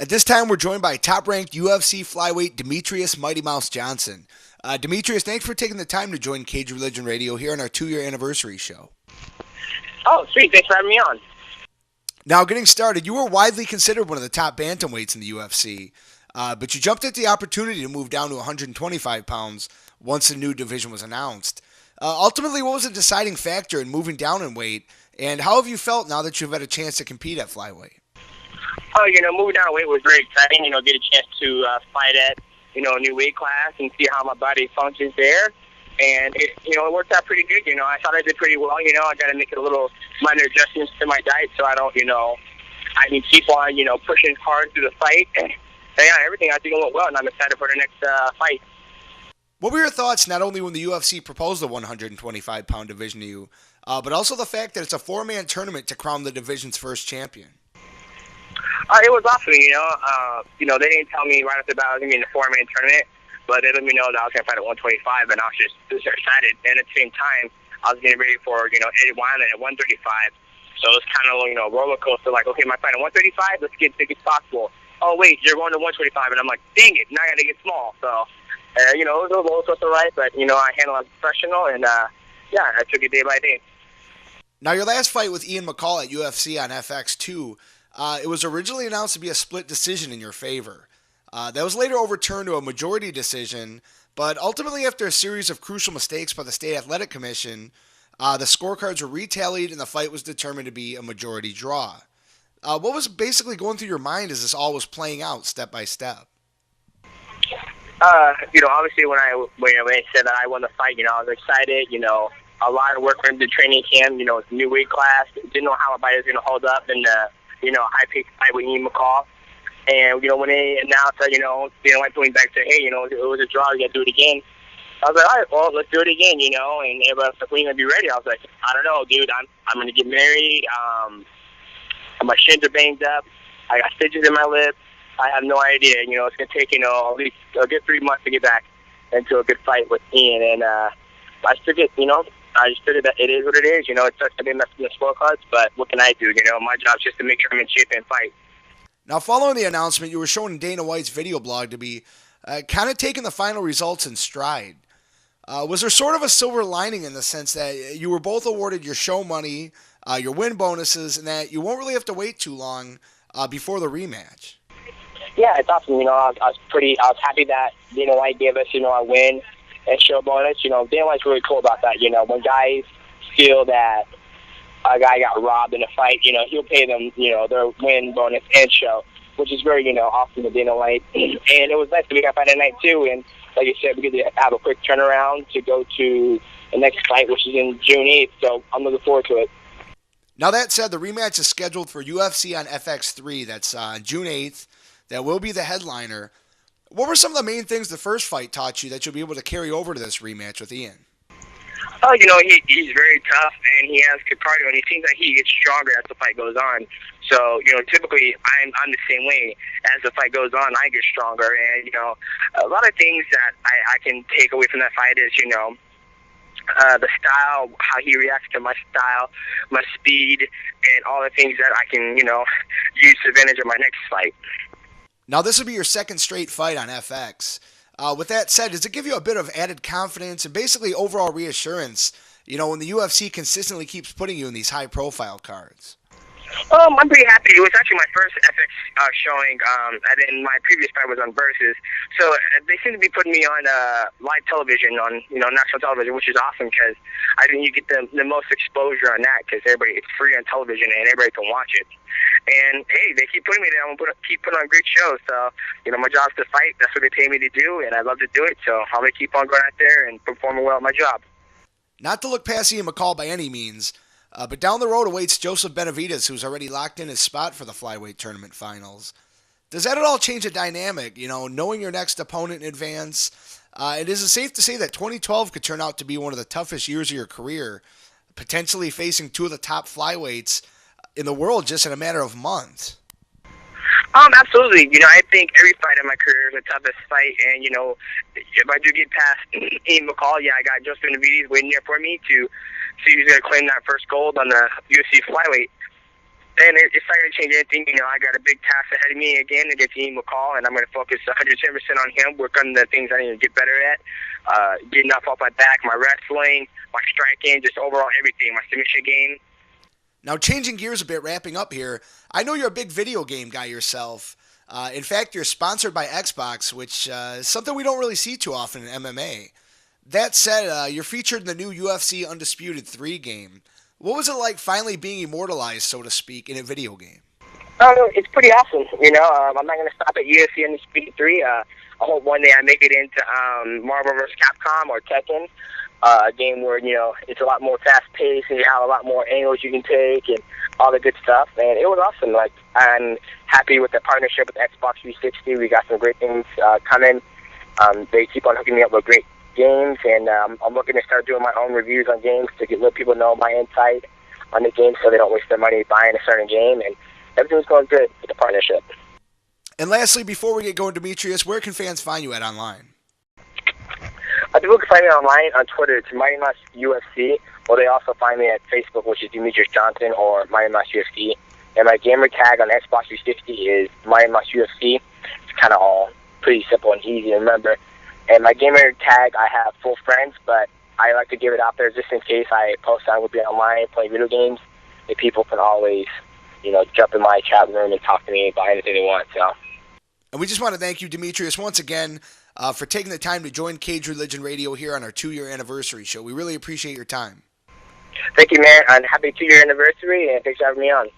At this time, we're joined by top-ranked UFC Flyweight Demetrious Mighty Mouse Johnson. Demetrious, thanks for taking the time to join Cage Religion Radio here on our 2-year anniversary show. Oh, sweet. Thanks for having me on. Now, getting started, you were widely considered one of the top bantamweights in the UFC, but you jumped at the opportunity to move down to 125 pounds once the new division was announced. Ultimately, what was the deciding factor in moving down in weight, and how have you felt now that you've had a chance to compete at Flyweight? Oh, moving down weight was very exciting. Get a chance to fight at, a new weight class and see how my body functions there. And, it worked out pretty good. I thought I did pretty well. I got to make a little minor adjustments to my diet so I don't, I can keep on, pushing hard through the fight. And yeah, everything I think went well, and I'm excited for the next fight. What were your thoughts not only when the UFC proposed the 125-pound division to you, but also the fact that it's a 4-man tournament to crown the division's first champion? It was awesome, they didn't tell me right off the bat I was going to be in the 4-man tournament, but they let me know that I was going to fight at 125, and I was just excited. And at the same time, I was getting ready for, Eddie Wineland at 135. So it was kind of, a roller coaster, like, okay, my fight at 135, let's get as big as possible. Oh, wait, you're going to 125, and I'm like, dang it, now I got to get small. So, it was a roller coaster ride, but, I handled it professional, and, yeah, I took it day by day. Now, your last fight with Ian McCall at UFC on FX2, it was originally announced to be a split decision in your favor. That was later overturned to a majority decision, but ultimately after a series of crucial mistakes by the State Athletic Commission, the scorecards were retallied and the fight was determined to be a majority draw. What was basically going through your mind as this all was playing out step by step? Obviously when I said that I won the fight, I was excited, a lot of work went into training camp, it's a new weight class, didn't know how my body was going to hold up in the, high-paced fight with Ian McCall. And, when they announced that, they went to me back to, hey, it was a draw, you got to do it again. I was like, all right, well, let's do it again, and everybody was like, when are you going to be ready? I was like, I don't know, dude, I'm going to get married, my shins are banged up, I got stitches in my lip, I have no idea, it's going to take, at least a good 3 months to get back into a good fight with Ian, and I took it, I just figured that it is what it is, it sucks to be messing the scorecards, but what can I do, my job's just to make sure I'm in shape and fight. Now, following the announcement, you were shown in Dana White's video blog to be kind of taking the final results in stride. Was there sort of a silver lining in the sense that you were both awarded your show money, your win bonuses, and that you won't really have to wait too long before the rematch? Yeah, it's awesome. I was happy that Dana White gave us, a win and show bonus. Dana White's really cool about that. When guys feel that a guy got robbed in a fight, he'll pay them, their win bonus and show, which is very, awesome to Dana White. And it was nice that we got fight at night too. And like you said, we get to have a quick turnaround to go to the next fight, which is in June 8th. So I'm looking forward to it. Now that said, the rematch is scheduled for UFC on FX3. That's June 8th. That will be the headliner. What were some of the main things the first fight taught you that you'll be able to carry over to this rematch with Ian? Oh, he's very tough, and he has good cardio, and he seems like he gets stronger as the fight goes on. So, typically I'm the same way. As the fight goes on, I get stronger, and, a lot of things that I can take away from that fight is, the style, how he reacts to my style, my speed, and all the things that I can, use to advantage of my next fight. Now, this will be your second straight fight on FX. With that said, does it give you a bit of added confidence and basically overall reassurance, when the UFC consistently keeps putting you in these high-profile cards? I'm pretty happy. It was actually my first FX showing, and then my previous fight was on Versus. So they seem to be putting me on live television, on national television, which is awesome because I think you get the most exposure on that because it's free on television and everybody can watch it. And hey, they keep putting me there. I'm gonna keep putting on great shows. So my job's to fight. That's what they pay me to do, and I love to do it. So I'm gonna keep on going out there and performing well at my job. Not to look past Ian McCall by any means. But down the road awaits Joseph Benavidez, who's already locked in his spot for the Flyweight Tournament Finals. Does that at all change the dynamic, knowing your next opponent in advance? And is it safe to say that 2012 could turn out to be one of the toughest years of your career, potentially facing two of the top flyweights in the world just in a matter of months? Absolutely. I think every fight in my career is the toughest fight. And, if I do get past Ian McCall, I got Joseph Benavidez waiting there for me to see who's going to claim that first gold on the UFC Flyweight. And it's not going to change anything. You know, I got a big task ahead of me again against Ian McCall, and I'm going to focus 110% on him, work on the things I need to get better at, getting off my back, my wrestling, my striking, just overall everything, my submission game. Now, changing gears a bit, wrapping up here, I know you're a big video game guy yourself. In fact, you're sponsored by Xbox, which is something we don't really see too often in MMA. That said, you're featured in the new UFC Undisputed 3 game. What was it like finally being immortalized, so to speak, in a video game? It's pretty awesome. You know, I'm not going to stop at UFC Undisputed 3. I hope one day I make it into Marvel vs. Capcom or Tekken, a game where, you know, it's a lot more fast-paced and you have a lot more angles you can take and all the good stuff. And it was awesome. Like, I'm happy with the partnership with Xbox 360. We got some great things coming. They keep on hooking me up with great games, and I'm looking to start doing my own reviews on games to let people know my insight on the game so they don't waste their money buying a certain game, and everything's going good with the partnership. And lastly, before we get going, Demetrious, where can fans find you at online? People can find me online on Twitter. It's Mighty Mouse UFC, or they also find me at Facebook, which is Demetrious Johnson, or Mighty Mouse UFC. And my gamer tag on Xbox 360 is Mighty Mouse UFC. It's kind of all pretty simple and easy to remember. And my gamer tag, I have full friends, but I like to give it out there just in case I post I will be online playing video games. That people can always, you know, jump in my chat room and talk to me about anything they want. So. And we just want to thank you, Demetrious, once again for taking the time to join Cage Religion Radio here on our 2-year anniversary show. We really appreciate your time. Thank you, man. And happy 2-year anniversary, and thanks for having me on.